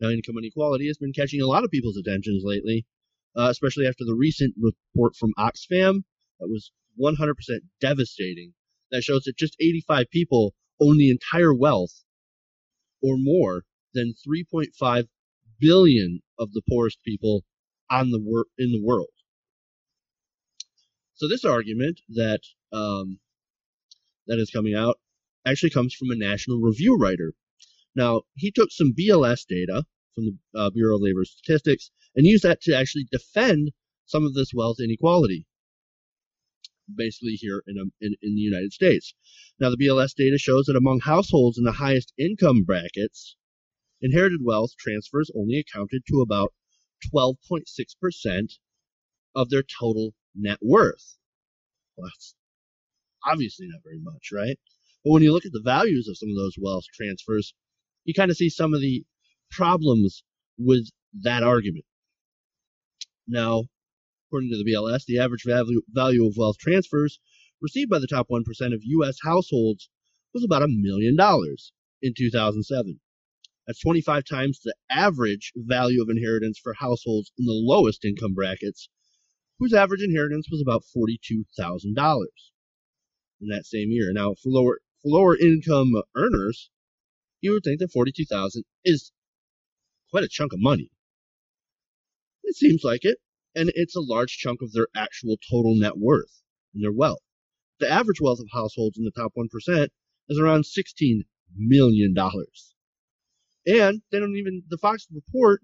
Now, income inequality has been catching a lot of people's attentions lately, especially after the recent report from Oxfam that was 100% devastating. That shows that just 85 people own the entire wealth, or more than 3.5 billion of the poorest people in the world. So this argument that that is coming out actually comes from a National Review writer. Now, he took some BLS data from the Bureau of Labor Statistics and used that to actually defend some of this wealth inequality, basically here in the United States. Now, the BLS data shows that among households in the highest income brackets, inherited wealth transfers only accounted to about 12.6% of their total net worth. Well, that's obviously not very much, right? But when you look at the values of some of those wealth transfers, you kind of see some of the problems with that argument. Now, according to the BLS, the average value of wealth transfers received by the top 1% of U.S. households was about $1 million in 2007. That's 25 times the average value of inheritance for households in the lowest income brackets, whose average inheritance was about $42,000 in that same year. Now, for lower income earners, you would think that $42,000 is quite a chunk of money. It seems like it, and it's a large chunk of their actual total net worth and their wealth. The average wealth of households in the top 1% is around $16 million. And the Fox report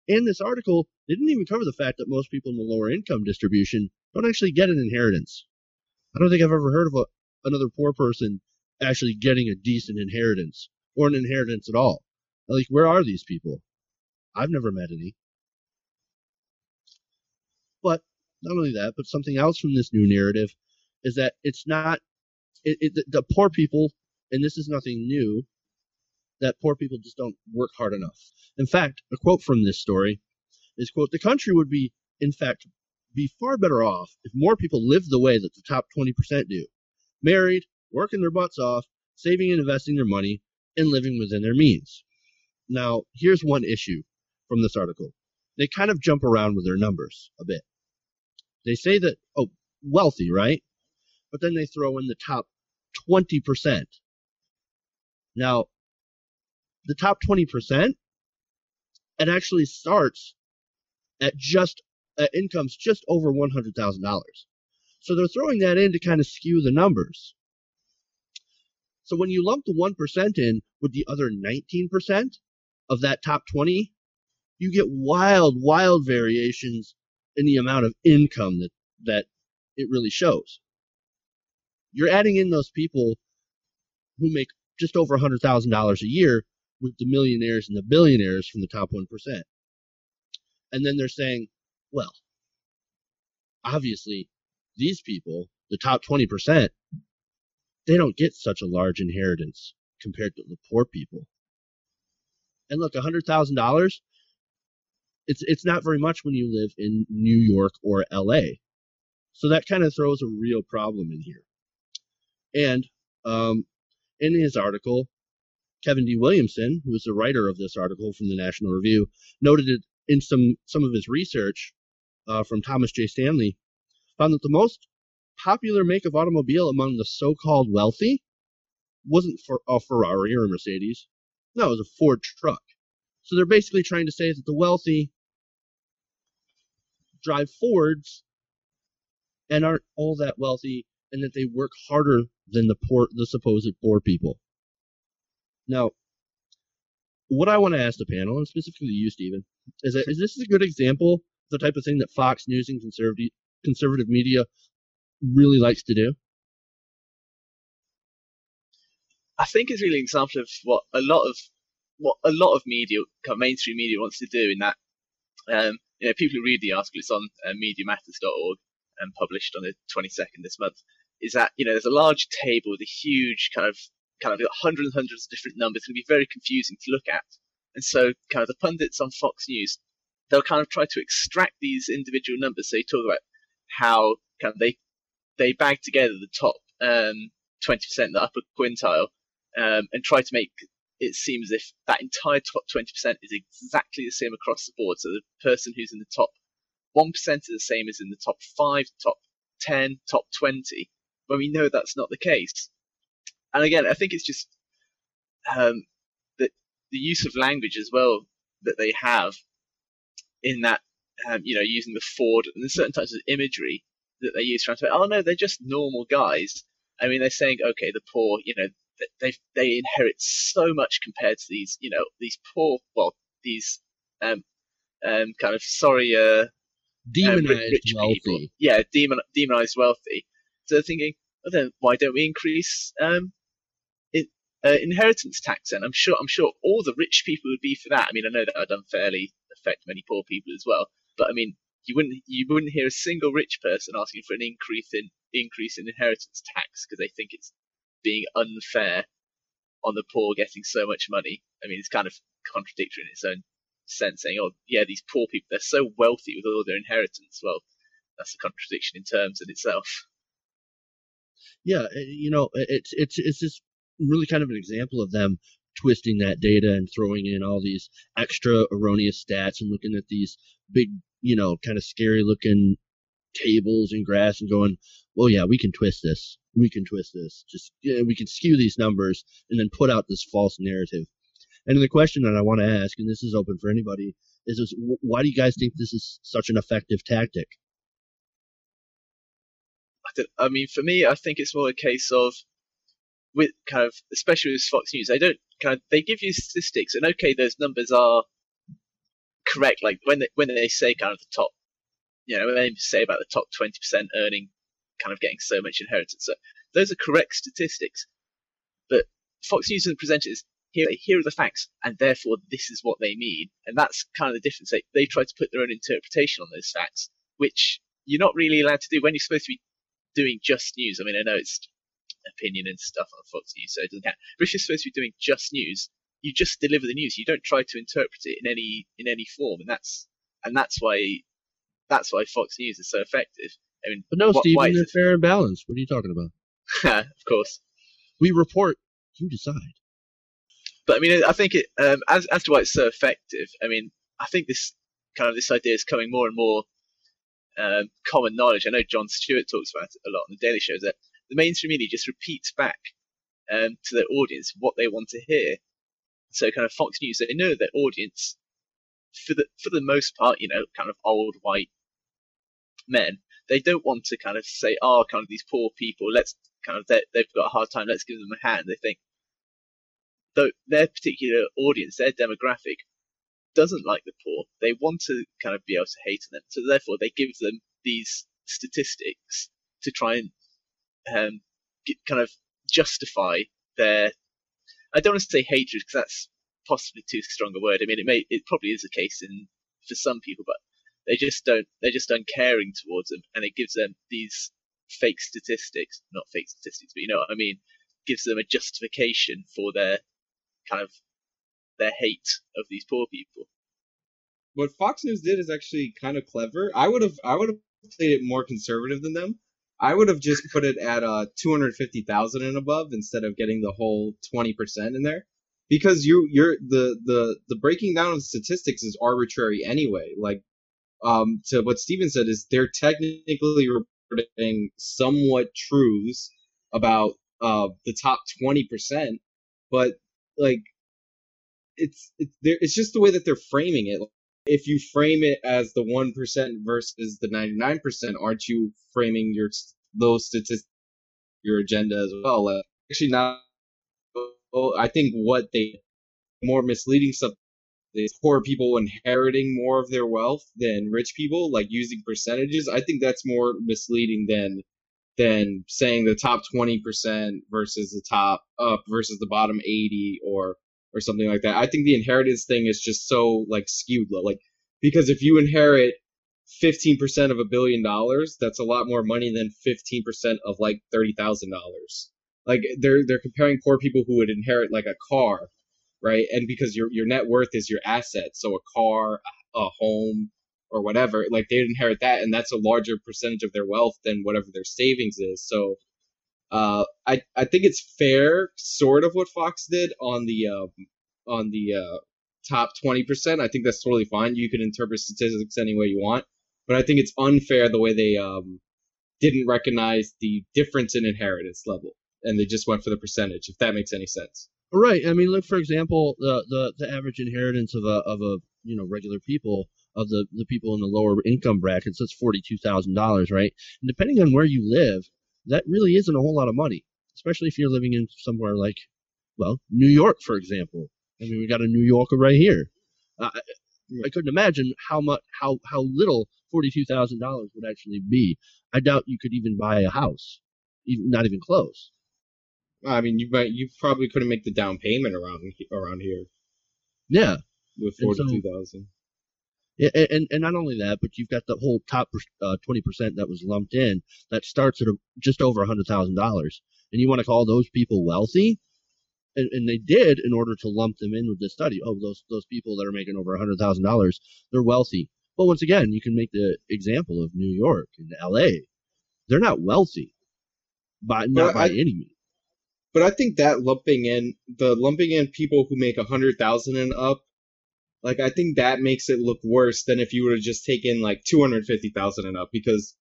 and this article didn't even cover the fact that most people in the lower income distribution don't actually get an inheritance. I don't think I've ever heard of another poor person actually getting a decent inheritance or an inheritance at all. Like, where are these people? I've never met any. But not only that, but something else from this new narrative is that it's not the poor people, and this is nothing new, that poor people just don't work hard enough. In fact, a quote from this story is, quote, "The country would be far better off if more people lived the way that the top 20% do. Married, working their butts off, saving and investing their money, and living within their means." Now, here's one issue from this article. They kind of jump around with their numbers a bit. They say that, wealthy, right? But then they throw in the top 20%. Now, the top 20%, it actually starts at incomes just over $100,000. So they're throwing that in to kind of skew the numbers. So when you lump the 1% in with the other 19% of that top 20, you get wild variations in the amount of income that it really shows. You're adding in those people who make just over $100,000 a year with the millionaires and the billionaires from the top 1%. And then they're saying, well, obviously, these people, the top 20%, they don't get such a large inheritance compared to the poor people. And look, $100,000, it's not very much when you live in New York or LA. So that kind of throws a real problem in here. And in his article, Kevin D. Williamson, who is the writer of this article from the National Review, noted it in some of his research from Thomas J. Stanley, found that the most popular make of automobile among the so-called wealthy wasn't for a Ferrari or a Mercedes. No, it was a Ford truck. So they're basically trying to say that the wealthy drive Fords and aren't all that wealthy, and that they work harder than the supposed poor people. Now, what I want to ask the panel, and specifically you, Stephen, is this a good example of the type of thing that Fox News and conservative media really likes to do? I think it's really an example of what a lot of media, kind of mainstream media, wants to do. In that, people who read the article, it's on MediaMatters.org and published on the 22nd this month. Is that there's a large table with a huge kind of hundreds of different numbers. It's going to be very confusing to look at. And so, kind of the pundits on Fox News, they'll kind of try to extract these individual numbers. So you talk about how kind of they bag together the top 20%, the upper quintile, and try to make it seems as if that entire top 20% is exactly the same across the board. So the person who's in the top 1% is the same as in the top 5, top 10, top 20, when we know that's not the case. And again, I think it's just that the use of language as well that they have in that, using the Ford and there's certain types of imagery that they use trying to say, oh no, they're just normal guys. I mean, they're saying, okay, the poor, they inherit so much compared to these, these poor, well, these kind of sorry, Demonized rich people, wealthy. yeah, demonized wealthy. So they're thinking, well, then why don't we increase inheritance tax? And I'm sure all the rich people would be for that. I mean, I know that would unfairly affect many poor people as well, but I mean, you wouldn't hear a single rich person asking for an increase in inheritance tax because they think it's being unfair on the poor getting so much money. I mean, it's kind of contradictory in its own sense, saying, oh yeah, these poor people, they're so wealthy with all their inheritance. Well, that's a contradiction in terms in itself. Yeah, it's just really kind of an example of them twisting that data and throwing in all these extra erroneous stats and looking at these big, kind of scary looking tables and graphs and going, well, yeah, we can twist this. We can twist this. We can skew these numbers and then put out this false narrative. And the question that I want to ask, and this is open for anybody, is why do you guys think this is such an effective tactic? I mean, for me, I think it's more a case of, with kind of, especially with Fox News, they give you statistics, and okay, those numbers are correct. Like when they say kind of the top, when they say about the top 20% earning, kind of getting so much inheritance, so those are correct statistics. But Fox News doesn't present it as, here are the facts, and therefore this is what they mean. And that's kind of the difference. They try to put their own interpretation on those facts, which you're not really allowed to do when you're supposed to be doing just news. I mean, I know it's opinion and stuff on Fox News, so it doesn't count. But if you're supposed to be doing just news, you just deliver the news. You don't try to interpret it in any form, and that's why Fox News is so effective. I mean, but no, Stephen, they're fair and balanced. What are you talking about? Of course, we report, you decide. But I mean, I think it as to why it's so effective. I mean, I think this idea is coming more and more common knowledge. I know Jon Stewart talks about it a lot on the Daily Show, that the mainstream media just repeats back to their audience what they want to hear. So kind of Fox News, they know their audience, for the most part, kind of old white men. They don't want to kind of say, oh, kind of these poor people, let's kind of, they've got a hard time, let's give them a hand. They think, though their particular audience, their demographic, doesn't like the poor. They want to kind of be able to hate them. So therefore, they give them these statistics to try and kind of justify their. I don't want to say hatred because that's possibly too strong a word. I mean, it probably is the case for some people, but they're just uncaring towards them, and it gives them these fake statistics, not fake statistics, but you know what I mean. Gives them a justification for their kind of their hate of these poor people. What Fox News did is actually kind of clever. I would have played it more conservative than them. I would have just put it at 250,000 and above instead of getting the whole 20% in there, because you're the breaking down of statistics is arbitrary anyway. Like to what Steven said, is they're technically reporting somewhat truths about the top 20%, but like it's just the way that they're framing it. If you frame it as the 1% versus the 99%, aren't you framing those statistics, your agenda as well? Like, actually, not. I think what they more misleading stuff is poor people inheriting more of their wealth than rich people, like using percentages. I think that's more misleading than saying the top 20% versus the top versus the bottom 80 or something like that. I think the inheritance thing is just so like skewed low. Like, because if you inherit 15% of $1 billion, that's a lot more money than 15% of like $30,000. Like they're comparing poor people who would inherit like a car, right? And because your net worth is your asset, so a car, a home, or whatever, like they'd inherit that, and that's a larger percentage of their wealth than whatever their savings is. So I think it's fair, sort of what Fox did on the top 20%. I think that's totally fine. You can interpret statistics any way you want, but I think it's unfair the way they didn't recognize the difference in inheritance level, and they just went for the percentage. If that makes any sense. Right. I mean, look, for example, the average inheritance of a regular people, of the people in the lower income brackets, that's $42,000, right? And depending on where you live, that really isn't a whole lot of money, especially if you're living in somewhere like, well, New York, for example. I mean, we got a New Yorker right here. I couldn't imagine how little $42,000 would actually be. I doubt you could even buy a house, not even close. I mean, you probably couldn't make the down payment around here. Yeah, with 42,000. Yeah, and not only that, but you've got the whole top 20% that was lumped in that starts at just over $100,000, and you want to call those people wealthy? And they did in order to lump them in with this study. Oh, those people that are making over $100,000, they're wealthy. But once again, you can make the example of New York and LA. They're not wealthy, not by any means. But I think that lumping in people who make 100,000 and up, like, I think that makes it look worse than if you were to just take in like 250,000 and up, because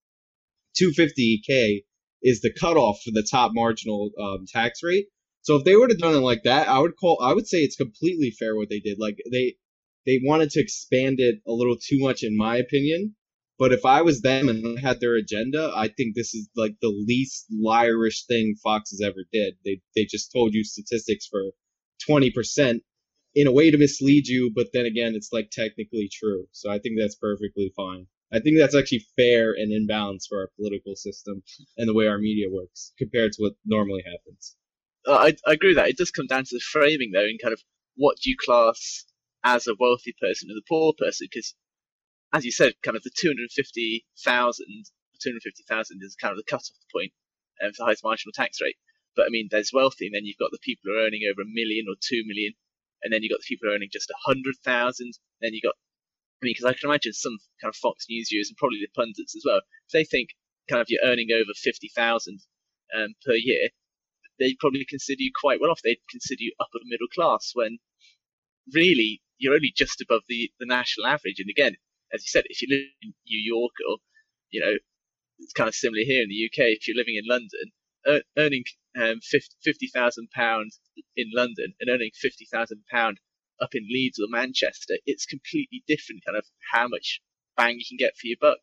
250K is the cutoff for the top marginal tax rate. So if they would have done it like that, I would say it's completely fair what they did. Like, they wanted to expand it a little too much, in my opinion. But if I was them and had their agenda, I think this is like the least liarish thing Fox has ever did. They just told you statistics for 20% in a way to mislead you, but then again, it's like technically true. So I think that's perfectly fine. I think that's actually fair and in balance for our political system and the way our media works compared to what normally happens. I agree with that. It does come down to the framing, though, and kind of what do you class as a wealthy person and a poor person? Because, as you said, kind of the 250,000 is kind of the cutoff point for the highest marginal tax rate. But I mean, there's wealthy, and then you've got the people who are earning over 1 million or 2 million, and then you've got the people who are earning just 100,000. Then you got, I mean, because I can imagine some kind of Fox News viewers and probably the pundits as well, if they think kind of you're earning over 50,000 per year, they'd probably consider you quite well off. They'd consider you upper middle class, when really you're only just above the national average. And again, as you said, if you live in New York, or it's kind of similar here in the UK, if you're living in London, earning £50,000 in London and earning £50,000 up in Leeds or Manchester, it's completely different kind of how much bang you can get for your buck.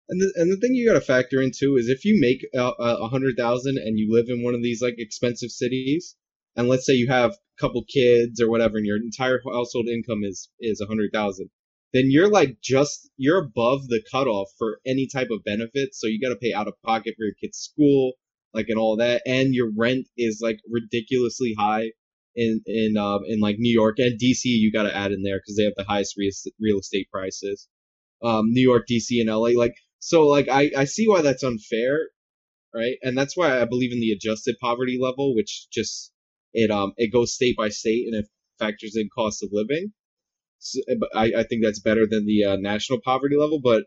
And the thing you got to factor in too is if you make 100,000 and you live in one of these like expensive cities, and let's say you have a couple kids or whatever, and your entire household income is 100,000, then you're above the cutoff for any type of benefit. So you got to pay out of pocket for your kid's school, like, and all that, and your rent is like ridiculously high in like New York and DC. You got to add in there because they have the highest real estate prices. New York, DC, and LA, like. So, like, I see why that's unfair, right? And that's why I believe in the adjusted poverty level, which just it goes state by state and it factors in cost of living. So, I think that's better than the national poverty level. But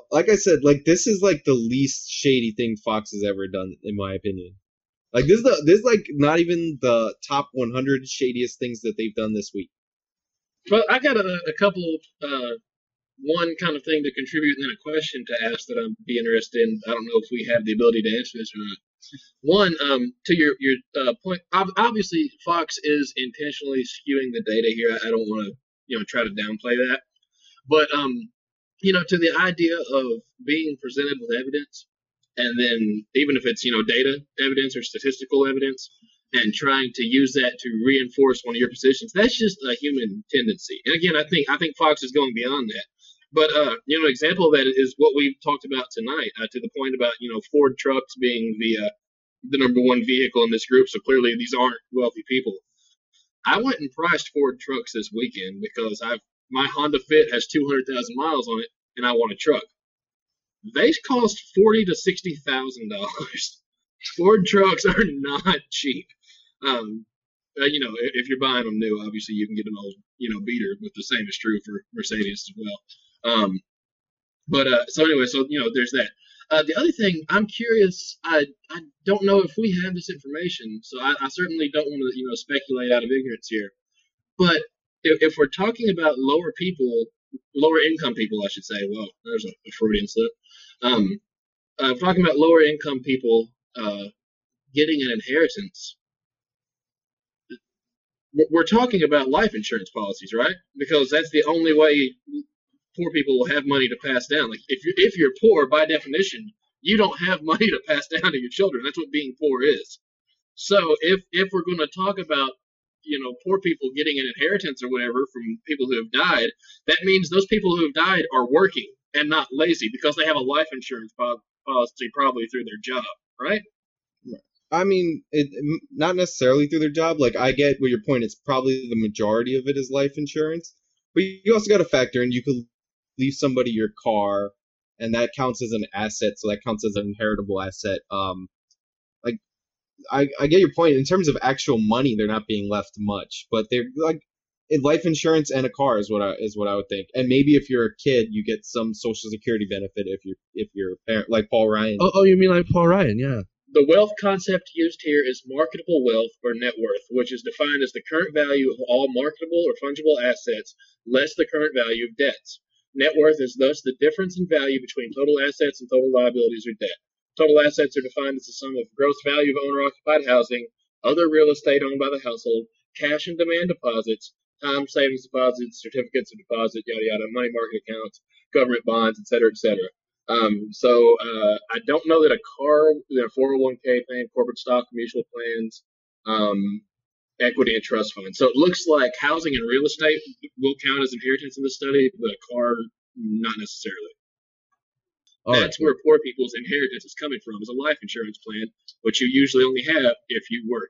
like I said, like, this is like the least shady thing Fox has ever done, in my opinion. Like, this is like not even the top 100 shadiest things that they've done this week. But I got a couple one kind of thing to contribute, and then a question to ask that I'd be interested in. I don't know if we have the ability to answer this or not. One, to your point, obviously Fox is intentionally skewing the data here. I don't want to try to downplay that, but to the idea of being presented with evidence, and then even if it's data evidence or statistical evidence, and trying to use that to reinforce one of your positions, that's just a human tendency. And again, I think Fox is going beyond that. But, an example of that is what we've talked about tonight, to the point about, Ford trucks being the number one vehicle in this group. So clearly these aren't wealthy people. I went and priced Ford trucks this weekend because my Honda Fit has 200,000 miles on it, and I want a truck. They cost $40,000 to $60,000. Ford trucks are not cheap. If you're buying them new, obviously you can get an old, beater, but the same is true for Mercedes as well. So anyway, there's that. The other thing, I'm curious. I don't know if we have this information, so I certainly don't want to speculate out of ignorance here. But if we're talking about lower income people, I should say. Well, there's a Freudian slip. If we're talking about lower income people getting an inheritance, we're talking about life insurance policies, right? Because that's the only way poor people will have money to pass down. Like if you're poor, by definition, you don't have money to pass down to your children. That's what being poor is. So if we're going to talk about poor people getting an inheritance or whatever from people who have died, that means those people who have died are working and not lazy because they have a life insurance policy probably through their job, right? I mean, not necessarily through their job. Like, I get what your point is. Probably the majority of it is life insurance, but you also got to factor in you could leave somebody your car, and that counts as an asset. So that counts as an inheritable asset. Like I get your point. In terms of actual money, they're not being left much, but they're like in life insurance and a car is what I would think. And maybe if you're a kid, you get some social security benefit if you're a parent, like Paul Ryan. Oh, you mean like Paul Ryan? Yeah. The wealth concept used here is marketable wealth or net worth, which is defined as the current value of all marketable or fungible assets less the current value of debts. Net worth is thus the difference in value between total assets and total liabilities or debt. Total assets are defined as the sum of gross value of owner-occupied housing, other real estate owned by the household, cash and demand deposits, time savings deposits, certificates of deposit, yada yada, money market accounts, government bonds, etc., etc. So I don't know that a car, 401k plan, corporate stock, mutual plans, equity and trust funds. So it looks like housing and real estate will count as inheritance in the study, but a car, not necessarily. That's where poor people's inheritance is coming from, is a life insurance plan, which you usually only have if you work.